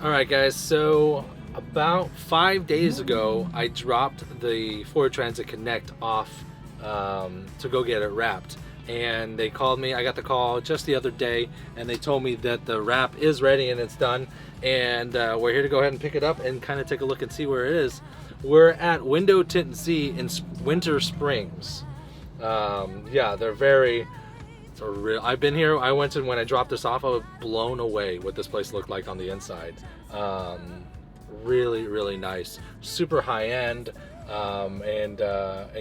All right, guys, so about 5 days ago, I dropped the Ford Transit Connect off to go get it wrapped. And they called me. I got the call just the other day, and they told me that the wrap is ready and it's done. And we're here to go ahead and pick it up and kind of take a look and see where it is. We're at Window Tint Z in Winter Springs. Yeah, they're very... I've been here. I went to, when I dropped this off, I was blown away what this place looked like on the inside. Really nice, super high end, and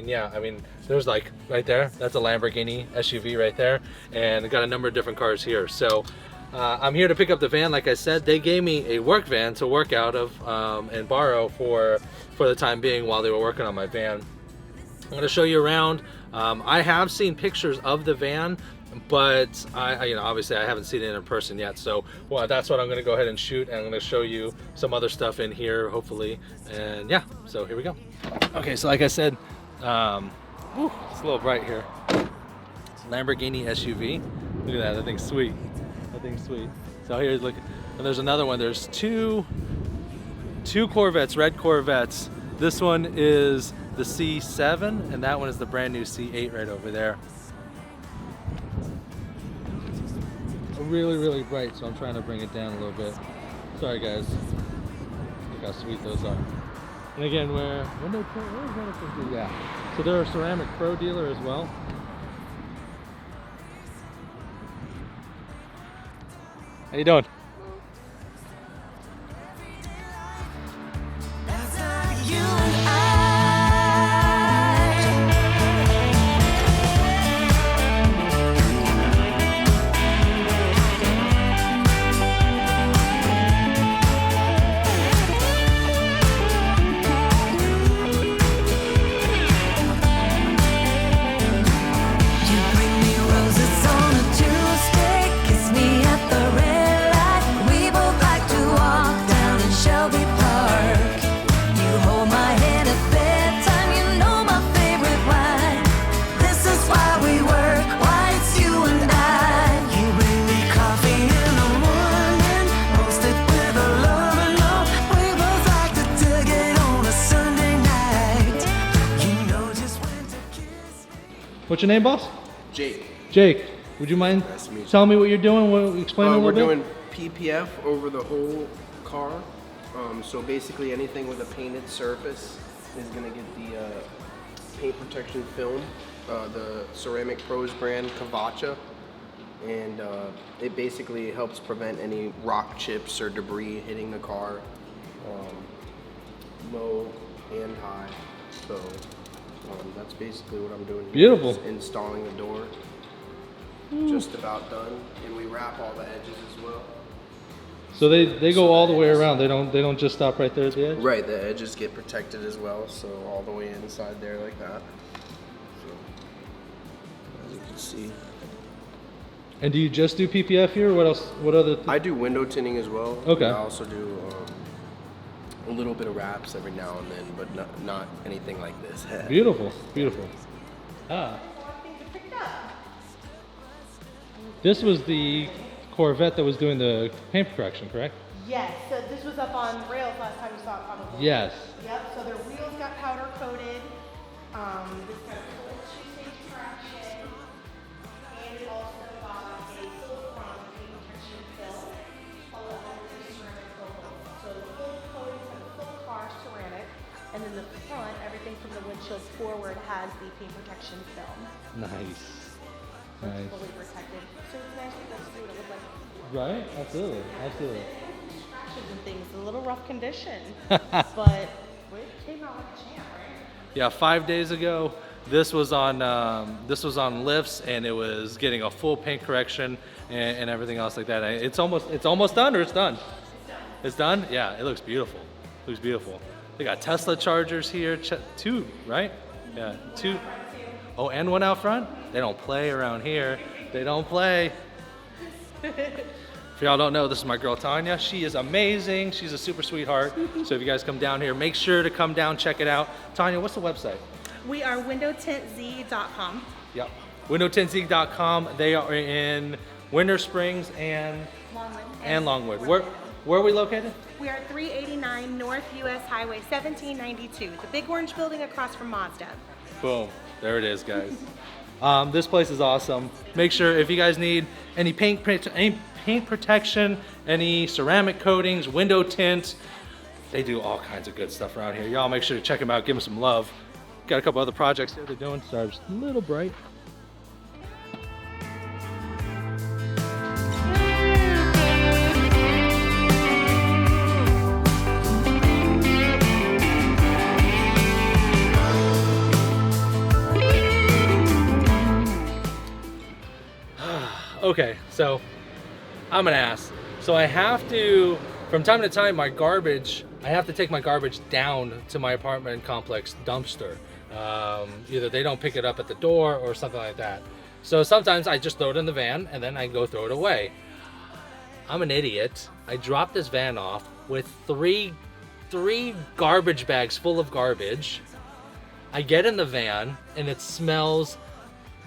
yeah, I mean, there's like right there, that's a Lamborghini SUV right there, and I got a number of different cars here. So I'm here to pick up the van. Like I said, they gave me a work van to work out of and borrow for the time being while they were working on my van. I'm going to show you around. I have seen pictures of the van, but I obviously I haven't seen it in person yet. So that's what I'm going to go ahead and shoot, and I'm going to show you some other stuff in here, hopefully. And yeah, so here we go. Okay, so like I said, it's a little bright here. It's a Lamborghini SUV. Look at that. That thing's sweet. That thing's sweet. So here's look, and there's another one. There's two Corvettes, red Corvettes. This one is the C7, and that one is the brand new C8 right over there. Really bright, so I'm trying to bring it down a little bit. Sorry guys. Look how sweet those are. And again, Window Tint, yeah. So they're a ceramic pro dealer as well. How you doing? What's your name, boss? Jake. Jake, would you mind telling me what you're doing? Explain a little bit. We're doing PPF over the whole car. So basically anything with a painted surface is gonna get the paint protection film, the Ceramic Pros brand Kavacha. And it basically helps prevent any rock chips or debris hitting the car, low and high. So that's basically what I'm doing here. Beautiful. Just installing the door. Just about done, and we wrap all the edges as well. So they go all the way around. They don't just stop right there at the edge. Right, the edges get protected as well, so all the way inside there like that. So as you can see. And do you just do PPF here? What else? What other? I do window tinting as well. Okay. I also do a little bit of wraps every now and then, but not anything like this. Beautiful. Ah. This was the Corvette that was doing the paint correction, correct? Yes, so this was up on rails last time you saw it probably. Yes. Yep, so their wheels got powder coated. This got a full 2-stage traction. And it also got a full front paint protection film along with the ceramic logo. So the full coating for the full car ceramic, and then the front, everything from the windshield forward has the paint protection film. Nice. So it's fully protected. So it's nice to see what it looks like. Right? Absolutely. Scratches and things, a little rough condition, but it came out like a champ, right? Yeah, 5 days ago, this was on lifts, and it was getting a full paint correction and everything else like that. It's almost done, or it's done? It's done? Yeah, it looks beautiful. They got Tesla chargers here, 2, right? Yeah, 2. Oh, and one out front? They don't play around here. They don't play. If y'all don't know, this is my girl Tanya. She is amazing. She's a super sweetheart. So if you guys come down here, make sure to come down, check it out. Tanya, what's the website? We are windowtintzee.com. Yep. Windowtintzee.com. They are in Winter Springs and Longwood. Where are we located? We are 389 North US Highway 1792, the big orange building across from Mazda. Boom. There it is, guys. This place is awesome. Make sure if you guys need any paint protection, any ceramic coatings, window tint, they do all kinds of good stuff around here. Y'all make sure to check them out, give them some love. Got a couple other projects here they're doing. Sorry, I'm just a little bright. Okay, so I'm an ass. So I have to, from time to time, I have to take my garbage down to my apartment complex dumpster. Either they don't pick it up at the door or something like that. So sometimes I just throw it in the van and then I go throw it away. I'm an idiot. I dropped this van off with three garbage bags full of garbage. I get in the van and it smells.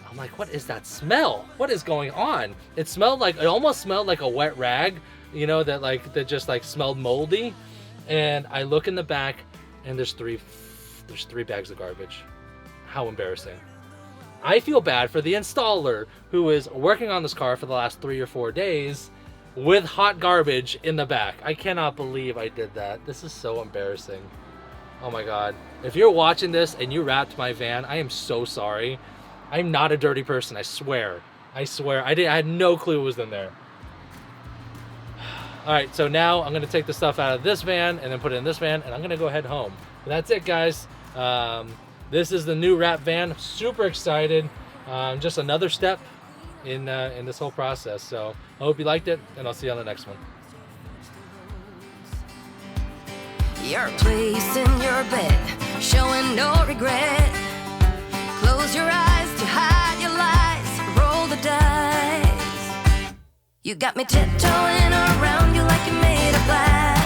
I'm like, what is that smell? What is going on? It almost smelled like a wet rag, you know, that just like smelled moldy. And I look in the back and there's three bags of garbage. How embarrassing. I feel bad for the installer who is working on this car for the last 3 or 4 days with hot garbage in the back. I cannot believe I did that. This is so embarrassing. Oh my God. If you're watching this and you wrapped my van, I am so sorry. I'm not a dirty person, I swear. I swear. I had no clue it was in there. All right, so now I'm gonna take the stuff out of this van and then put it in this van, and I'm gonna go head home. But that's it, guys. This is the new wrap van. Super excited. Just another step in this whole process. So I hope you liked it, and I'll see you on the next one. Your place in your bed, showing no regret. Close your eyes to hide your lies, roll the dice. You got me tiptoeing around you like you're made of glass.